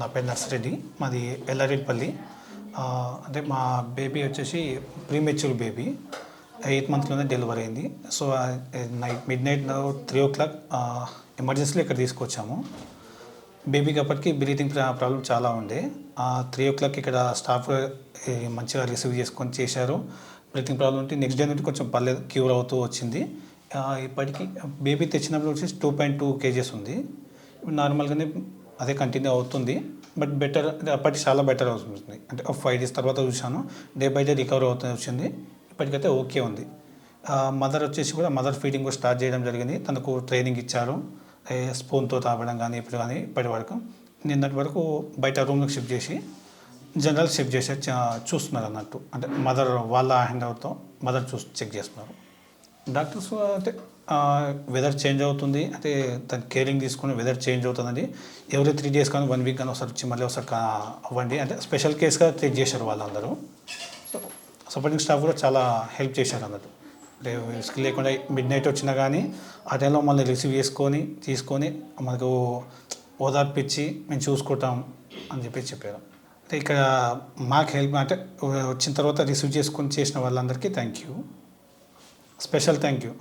నా పేరు నర్సిరెడ్డి. మాది ఎల్లారెడ్డిపల్లి. అంటే మా బేబీ వచ్చేసి ప్రీమెచ్యూర్ బేబీ. 8 మంత్స్‌లోనే డెలివరీ అయింది. సో, మిడ్‌నైట్ 3:00 ఎమర్జెన్సీలో ఇక్కడ తీసుకొచ్చాము. బేబీకి అప్పటికి బ్రీతింగ్ ప్రాబ్లమ్ చాలా ఉండే. 3:00 ఇక్కడ స్టాఫ్ మంచిగా రిసీవ్ చేసుకొని చేశారు. బ్రీతింగ్ ప్రాబ్లమ్ ఉంటే నెక్స్ట్ డే నుండి కొంచెం పర్లేదు, క్యూర్ అవుతూ వచ్చింది. ఇప్పటికి బేబీ తెచ్చినప్పుడు వచ్చేసి 2.2 కేజెస్ ఉంది. నార్మల్గానే అదే కంటిన్యూ అవుతుంది. బట్ బెటర్, అప్పటికి చాలా బెటర్ అవుతుంది. అంటే ఒక 5 డేస్ తర్వాత చూశాను, డే బై డే రికవర్ అవుతూ వచ్చింది. ఇప్పటికైతే ఓకే ఉంది. మదర్ వచ్చేసి కూడా మదర్ ఫీడింగ్ కూడా స్టార్ట్ చేయడం జరిగింది. తనకు ట్రైనింగ్ ఇచ్చారు, స్పూన్తో తాగడం కానీ ఇప్పుడు కానీ ఇప్పటి వరకు. నిన్నటి వరకు బయట రూమ్లోకి షిఫ్ట్ చేసి జనరల్ షిఫ్ట్ చేసి చూస్తున్నారు అన్నట్టు. అంటే మదర్ వాళ్ళ హ్యాండ్ ఓవర్తో మదర్ చెక్ చేస్తున్నారు. డాక్టర్స్ అంటే వెదర్ చేంజ్ అవుతుంది, అంటే దాని కేరింగ్ తీసుకుని వెదర్ చేంజ్ అవుతుందండి. ఎవ్రీ 3 డేస్ కానీ 1 వీక్ కానీ ఒకసారి వచ్చి మళ్ళీ ఒకసారి అవ్వండి అంటే స్పెషల్ కేస్గా ట్రీట్ చేశారు వాళ్ళందరూ. సో సపోర్టింగ్ స్టాఫ్ కూడా చాలా హెల్ప్ చేశారు అన్నట్టు. అంటే రిస్క్ లేకుండా మిడ్‌నైట్ వచ్చినా కానీ ఆ టైంలో మళ్ళీ రిసీవ్ తీసుకొని మనకు ఓదార్పిచ్చి మేము చూసుకుంటాం అని చెప్పారు. అంటే ఇక్కడ మాకు హెల్ప్ అంటే వచ్చిన తర్వాత రిసీవ్ చేసుకొని చేసిన వాళ్ళందరికీ thank you, special thank you.